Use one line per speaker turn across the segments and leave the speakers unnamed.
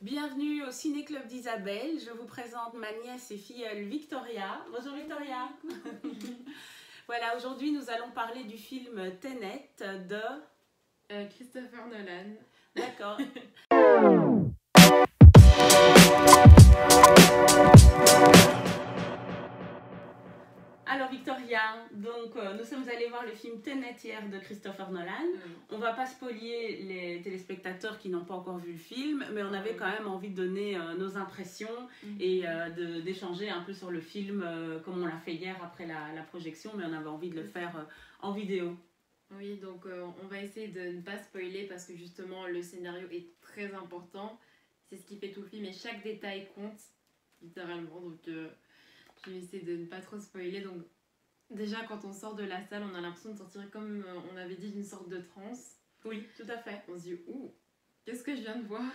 Bienvenue au Ciné Club d'Isabelle. Je vous présente ma nièce et filleule Victoria. Bonjour Victoria. Voilà, aujourd'hui nous allons parler du film Tenet de
Christopher Nolan.
D'accord. Alors Victoria, donc nous sommes allés voir le film Tenet hier de Christopher Nolan. On va pas spolier les téléspectateurs qui n'ont pas encore vu le film, mais on avait quand même envie de donner nos impressions et d'échanger un peu sur le film comme on l'a fait hier après la projection, mais on avait envie de le faire en vidéo.
Oui, donc on va essayer de ne pas spoiler parce que justement le scénario est très important. C'est ce qui fait tout le film et chaque détail compte, littéralement. Donc je vais essayer de ne pas trop spoiler. Donc déjà quand on sort de la salle, on a l'impression de sortir comme on avait dit d'une sorte de transe.
Oui, tout à fait.
On se dit, ouh, qu'est-ce que je viens de voir?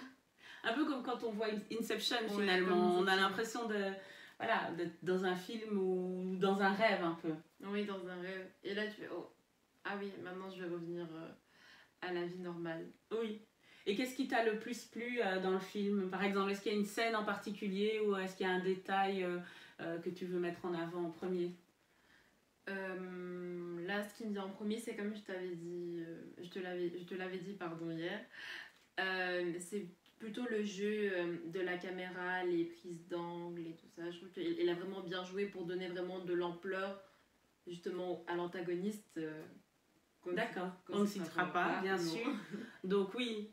Un peu comme quand on voit Inception finalement. On a l'impression d'être dans un film ou dans un rêve un peu.
Oui, dans un rêve. Et là tu fais, oh, ah oui, maintenant je vais revenir à la vie normale.
Oui. Et qu'est-ce qui t'a le plus plu dans le film? Par exemple, est-ce qu'il y a une scène en particulier ou est-ce qu'il y a un détail que tu veux mettre en avant en premier?
Là, ce qui me vient en premier, c'est comme je t'avais dit, je te l'avais dit pardon hier. C'est plutôt le jeu de la caméra, les prises d'angle et tout ça. Je trouve qu'il a vraiment bien joué pour donner vraiment de l'ampleur justement à l'antagoniste.
D'accord, on ne citera pas, bien sûr. Donc oui,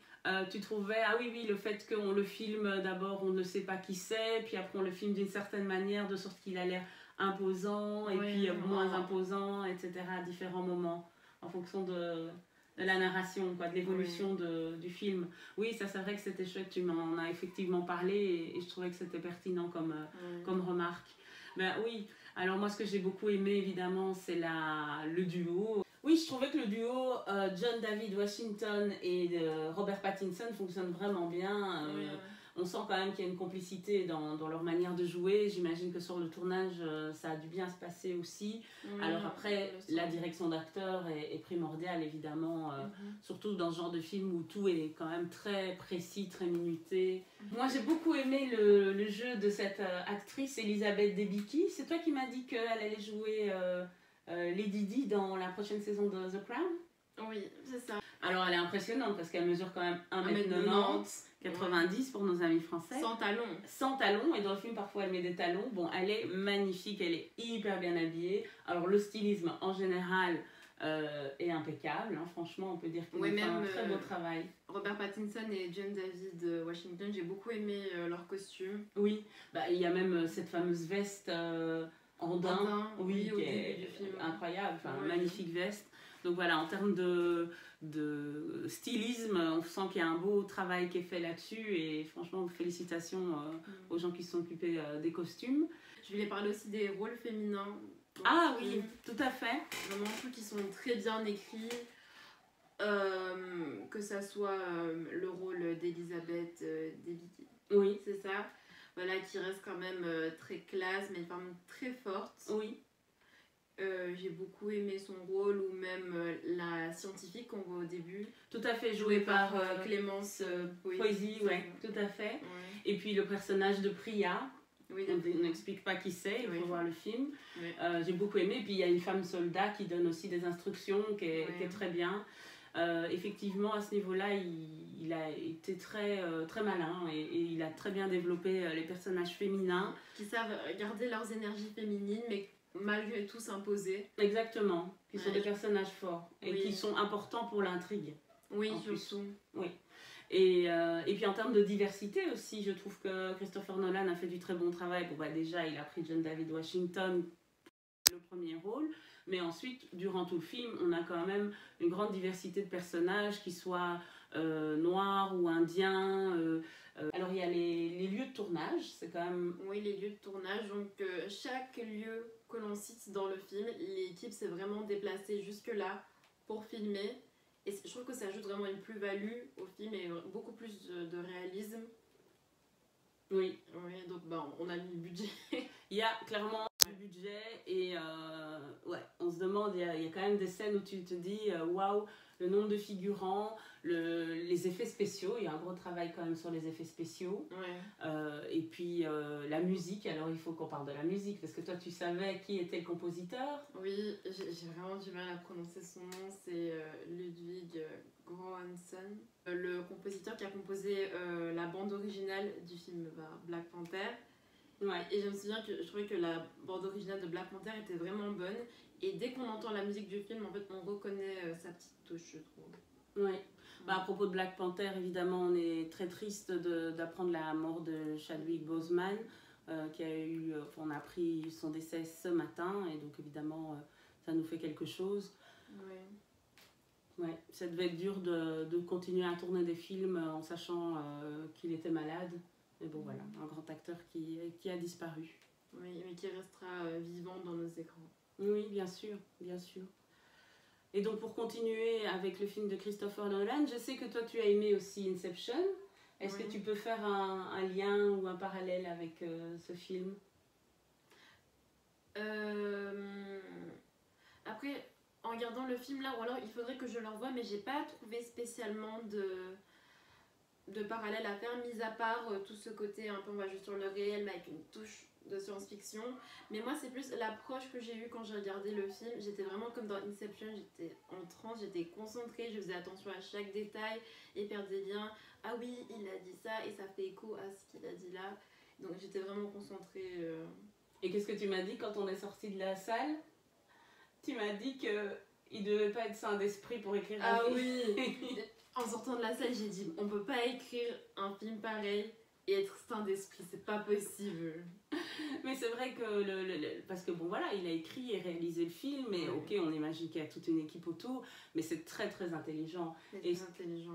tu trouvais, ah oui, le fait qu'on le filme d'abord, on ne sait pas qui c'est, puis après on le filme d'une certaine manière, de sorte qu'il a l'air imposant, et puis moins imposant, etc. à différents moments, en fonction de la narration, quoi, de l'évolution du film. Oui, ça c'est vrai que c'était chouette, tu m'en as effectivement parlé, et je trouvais que c'était pertinent comme remarque. Ben oui, alors moi ce que j'ai beaucoup aimé évidemment, c'est le duo. Oui, je trouvais que le duo John David Washington et Robert Pattinson fonctionne vraiment bien. On sent quand même qu'il y a une complicité dans leur manière de jouer. J'imagine que sur le tournage, ça a dû bien se passer aussi. Alors après, la direction d'acteur est primordiale, évidemment, surtout dans ce genre de film où tout est quand même très précis, très minuté. Moi, j'ai beaucoup aimé le jeu de cette actrice, Elizabeth Debicki. C'est toi qui m'as dit qu'elle allait jouer Lady Di dans la prochaine saison de The Crown?
Oui, c'est ça.
Alors, elle est impressionnante parce qu'elle mesure quand même 1m90, 90 pour nos amis français.
Sans talons.
Sans talons, et dans le film, parfois, elle met des talons. Bon, elle est magnifique, elle est hyper bien habillée. Alors, le stylisme, en général, est impeccable. Hein. Franchement, on peut dire qu'ils ont fait un très beau travail.
Robert Pattinson et John David Washington, j'ai beaucoup aimé leur costume.
Oui, il y a même cette fameuse veste en daim, oui, qui est incroyable, magnifique veste. Donc voilà, en termes de stylisme, on sent qu'il y a un beau travail qui est fait là-dessus et franchement, félicitations aux gens qui se sont occupés des costumes.
Je voulais parler aussi des rôles féminins.
Ah oui, tout à fait.
Vraiment, je trouve qu'ils sont très bien écrits. Que ça soit le rôle d'Elizabeth Debicki.
Oui.
C'est ça. Voilà, qui reste quand même très classe, mais une femme très forte.
Oui.
J'ai beaucoup aimé son rôle, ou même la scientifique qu'on voit au début.
Tout à fait, jouée par
Clémence
Poésy, ouais, tout à fait. Ouais. Et puis le personnage de Priya, on n'explique pas qui c'est, il faut voir le film. J'ai beaucoup aimé. Et puis il y a une femme soldat qui donne aussi des instructions, qui est très bien. Effectivement, à ce niveau-là, il a été très malin et il a très bien développé les personnages féminins.
Qui savent garder leurs énergies féminines, mais malgré tout s'imposer.
Exactement, qui sont des personnages forts et qui sont importants pour l'intrigue.
Oui, surtout.
Oui. Et puis en termes de diversité aussi, je trouve que Christopher Nolan a fait du très bon travail. Bon, déjà, il a pris John David Washington pour le premier rôle. Mais ensuite, durant tout le film, on a quand même une grande diversité de personnages, qui soient noirs ou indiens. Alors, il y a les lieux de tournage, c'est quand même...
Oui, les lieux de tournage. Donc, chaque lieu que l'on cite dans le film, l'équipe s'est vraiment déplacée jusque-là pour filmer. Et je trouve que ça ajoute vraiment une plus-value au film et beaucoup plus de réalisme.
Oui.
Donc, on a mis le budget.
Il y a clairement du budget et on se se demande, il y a quand même des scènes où tu te dis, waouh, le nombre de figurants, les effets spéciaux, il y a un gros travail quand même sur les effets spéciaux.
Ouais.
Et puis la musique, alors il faut qu'on parle de la musique, parce que toi tu savais qui était le compositeur.
Oui, j'ai vraiment du mal à prononcer son nom, c'est Ludwig Göransson, le compositeur qui a composé la bande originale du film Black Panther.
Ouais.
Et je me souviens que je trouvais que la bande originale de Black Panther était vraiment bonne. Et dès qu'on entend la musique du film, en fait, on reconnaît sa petite touche, je trouve.
Ouais. Bah, à propos de Black Panther, évidemment, on est très triste d'apprendre la mort de Chadwick Boseman, qui a eu, on a appris son décès ce matin, et donc évidemment, ça nous fait quelque chose. Ouais, ça devait être dur de continuer à tourner des films en sachant qu'il était malade. Mais bon, voilà, un grand acteur qui a disparu.
Oui, mais qui restera vivant dans nos écrans.
Oui, bien sûr, bien sûr. Et donc pour continuer avec le film de Christopher Nolan, je sais que toi tu as aimé aussi Inception. Est-ce que tu peux faire un lien ou un parallèle avec ce film?
Après, en regardant le film là, ou alors il faudrait que je le revoie, mais j'ai pas trouvé spécialement de parallèle à faire, mis à part tout ce côté un peu on va juste sur le réel, mais avec une touche de science-fiction. Mais moi c'est plus l'approche que j'ai eue quand j'ai regardé le film. J'étais vraiment comme dans Inception, j'étais en transe, j'étais concentrée, je faisais attention à chaque détail et faire des liens. Ah oui, il a dit ça et ça fait écho à ce qu'il a dit là. Donc j'étais vraiment concentrée.
Et qu'est-ce que tu m'as dit quand on est sorti de la salle? Tu m'as dit qu'il ne devait pas être saint d'esprit pour écrire un film.
Ah oui. En sortant de la salle, j'ai dit on peut pas écrire un film pareil et être saint d'esprit, c'est pas possible.
Mais c'est vrai que, parce que bon voilà, il a écrit et réalisé le film, et ok, on imagine qu'il y a toute une équipe autour, mais c'est très très intelligent.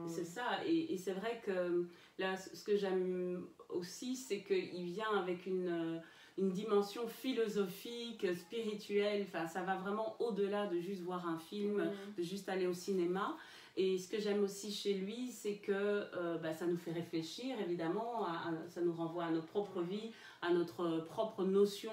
C'est ça, et c'est vrai que là, ce que j'aime aussi, c'est qu'il vient avec une dimension philosophique, spirituelle, enfin ça va vraiment au-delà de juste voir un film, de juste aller au cinéma. Et ce que j'aime aussi chez lui, c'est que ça nous fait réfléchir, évidemment, ça nous renvoie à notre propre vie, à notre propre notion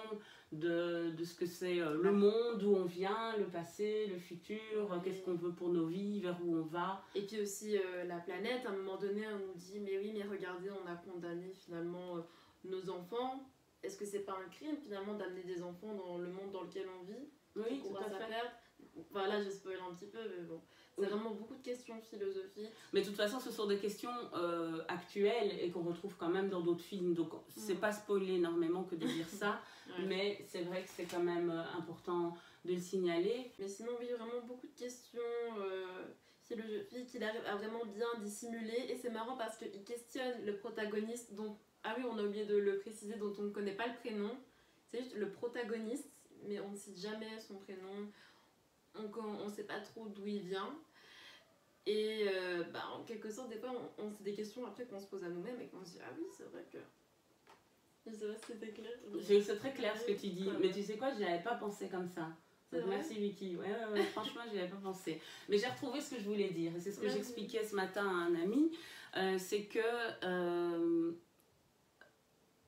de ce que c'est le monde, d'où on vient, le passé, le futur, qu'est-ce qu'on veut pour nos vies, vers où on va.
Et puis aussi la planète, à un moment donné, on nous dit, mais oui, mais regardez, on a condamné finalement nos enfants. Est-ce que c'est pas un crime finalement d'amener des enfants dans le monde dans lequel on vit?
Oui, tout à fait.
Voilà, je spoil un petit peu, mais bon. C'est vraiment beaucoup de questions philosophiques.
Mais de toute façon, ce sont des questions actuelles et qu'on retrouve quand même dans d'autres films. Donc, c'est pas spoiler énormément que de dire ça, mais c'est vrai que c'est quand même important de le signaler.
Mais sinon, oui, vraiment beaucoup de questions philosophiques qu'il arrive à vraiment bien dissimuler. Et c'est marrant parce qu'il questionne le protagoniste dont... Ah oui, on a oublié de le préciser, dont on ne connaît pas le prénom. C'est juste le protagoniste, mais on ne cite jamais son prénom. On ne sait pas trop d'où il vient. Et en quelque sorte, des fois, c'est des questions après qu'on se pose à nous-mêmes et qu'on se dit ah oui, c'est vrai que. Je sais pas si c'était clair.
C'est très clair ce que tu dis, mais tu sais quoi, je n'avais pas pensé comme ça. Donc, merci Vicky. Ouais, franchement, je n'y avais pas pensé. Mais j'ai retrouvé ce que je voulais dire, et c'est ce que j'expliquais ce matin à un ami. C'est que.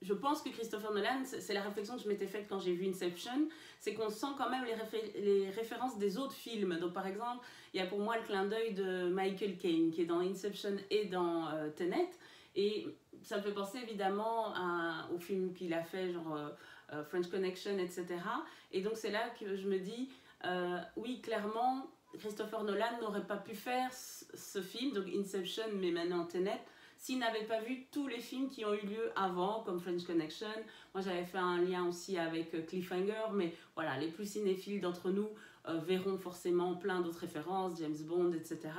Je pense que Christopher Nolan, c'est la réflexion que je m'étais faite quand j'ai vu Inception, c'est qu'on sent quand même les références des autres films. Donc par exemple, il y a pour moi le clin d'œil de Michael Caine qui est dans Inception et dans Tenet. Et ça me fait penser évidemment au film qu'il a fait, genre French Connection, etc. Et donc c'est là que je me dis, oui, clairement, Christopher Nolan n'aurait pas pu faire ce film, donc Inception, mais maintenant Tenet, s'il n'avait pas vu tous les films qui ont eu lieu avant, comme French Connection. Moi, j'avais fait un lien aussi avec Cliffhanger, mais voilà, les plus cinéphiles d'entre nous verront forcément plein d'autres références, James Bond, etc.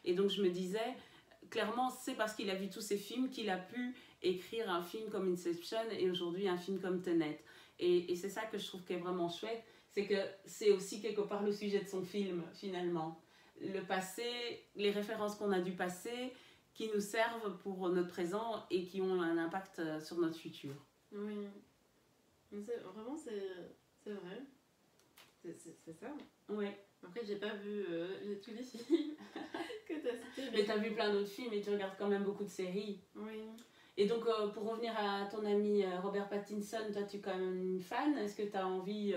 Et donc, je me disais, clairement, c'est parce qu'il a vu tous ces films qu'il a pu écrire un film comme Inception et aujourd'hui un film comme Tenet. Et c'est ça que je trouve qui est vraiment chouette, c'est que c'est aussi quelque part le sujet de son film, finalement. Le passé, les références qu'on a du passé, qui nous servent pour notre présent et qui ont un impact sur notre futur.
Oui, vraiment c'est vrai, c'est ça.
Oui.
Après j'ai pas vu tous les films que tu as cités.
Mais tu as vu plein d'autres films et tu regardes quand même beaucoup de séries.
Oui.
Et donc pour revenir à ton ami Robert Pattinson, toi tu es quand même une fan, est-ce que tu as envie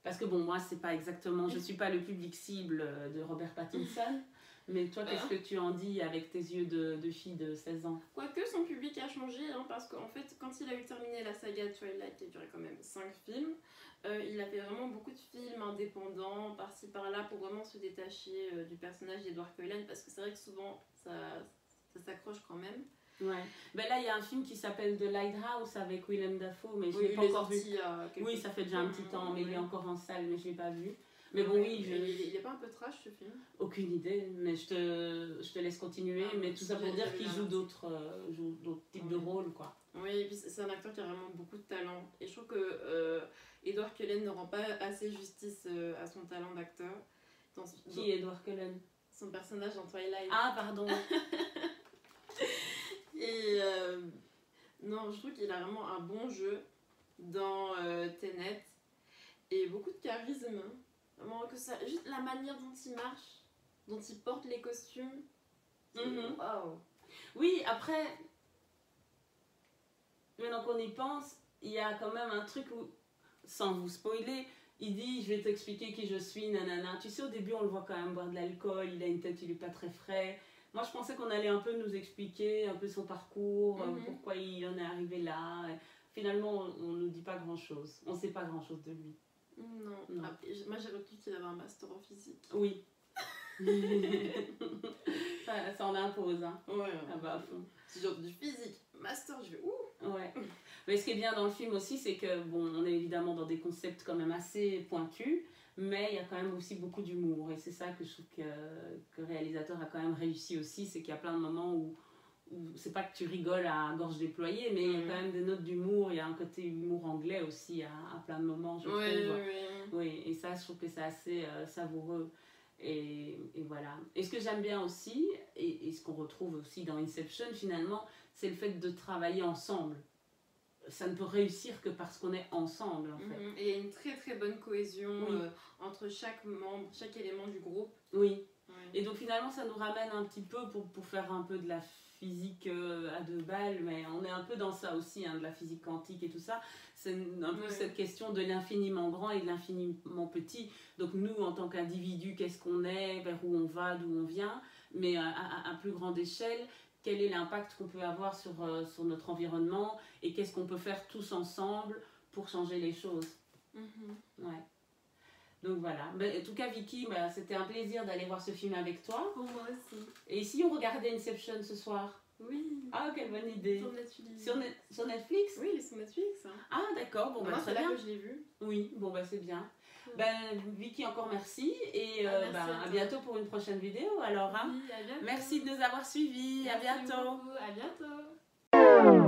Parce que bon, moi, c'est pas exactement, je suis pas le public cible de Robert Pattinson. Mais toi, qu'est-ce que tu en dis avec tes yeux de fille de 16 ans?
Quoique son public a changé, hein, parce qu'en fait, quand il a eu terminé la saga Twilight, qui a duré quand même 5 films, il a fait vraiment beaucoup de films indépendants, par-ci par-là, pour vraiment se détacher du personnage d'Edward Cullen, parce que c'est vrai que souvent, ça s'accroche quand même.
Ouais. Ben là, il y a un film qui s'appelle The Lighthouse avec Willem Dafoe, mais je l'ai pas encore vu. Oui, ça fait déjà un petit temps, mais il est encore en salle, mais je l'ai pas vu. Mais bon, oui,
il est pas un peu trash ce film?
Aucune idée, mais je te laisse continuer. Mais tout ça pour dire qu'il joue d'autres types de rôles, quoi.
Oui, et puis c'est un acteur qui a vraiment beaucoup de talent. Et je trouve que Edward Cullen ne rend pas assez justice à son talent d'acteur.
Qui est Edward Cullen?
Son personnage dans Twilight.
Ah, pardon.
Et non, je trouve qu'il a vraiment un bon jeu dans Tenet et beaucoup de charisme. Vraiment, que ça, juste la manière dont il marche, dont il porte les costumes. Waouh.
Oui, après, maintenant qu'on y pense, il y a quand même un truc où, sans vous spoiler, il dit je vais t'expliquer qui je suis, nanana. Tu sais, au début, on le voit quand même boire de l'alcool, il a une tête, il est pas très frais. Moi, je pensais qu'on allait un peu nous expliquer un peu son parcours, pourquoi il en est arrivé là. Et finalement, on ne nous dit pas grand-chose. On ne sait pas grand-chose de lui.
Non. Après, moi, j'ai retenu qu'il avait un master en physique.
Oui. ça en impose, hein.
Ouais.
Ah bah, à fond.
C'est genre du physique. Master, je vais ouh.
Ouais. Mais ce qui est bien dans le film aussi, c'est que, bon, on est évidemment dans des concepts quand même assez pointus, mais il y a quand même aussi beaucoup d'humour. Et c'est ça que je trouve que le réalisateur a quand même réussi aussi, c'est qu'il y a plein de moments où c'est pas que tu rigoles à gorge déployée, mais il y a quand même des notes d'humour. Il y a un côté humour anglais aussi à plein de moments, je trouve. Oui, et ça, je trouve que c'est assez savoureux. Et voilà. Et ce que j'aime bien aussi, et ce qu'on retrouve aussi dans Inception finalement, c'est le fait de travailler ensemble. Ça ne peut réussir que parce qu'on est ensemble, en fait.
Et il y a une très très bonne cohésion entre chaque membre, chaque élément du groupe.
Oui. Et donc finalement, ça nous ramène un petit peu pour faire un peu de la physique à 2 balles, mais on est un peu dans ça aussi, hein, de la physique quantique et tout ça. C'est un peu cette question de l'infiniment grand et de l'infiniment petit. Donc nous, en tant qu'individus, qu'est-ce qu'on est, vers où on va, d'où on vient, mais à plus grande échelle, quel est l'impact qu'on peut avoir sur notre environnement et qu'est-ce qu'on peut faire tous ensemble pour changer les choses. Ouais. Donc voilà. Mais, en tout cas, Vicky, c'était un plaisir d'aller voir ce film avec toi.
Pour moi aussi.
Et ici, on regardait Inception ce soir.
Oui.
Ah, quelle bonne idée.
Sur Netflix.
Sur Netflix?
Oui, il est sur Netflix. Hein.
Ah, d'accord. Bon,
très
bien.
C'est là que je l'ai vu.
Oui, bon, c'est bien. Vicky, encore merci. Et à bientôt pour une prochaine vidéo. Alors, hein.
Oui, à bientôt.
Merci de nous avoir suivis.
Merci
à bientôt.
Beaucoup. À bientôt.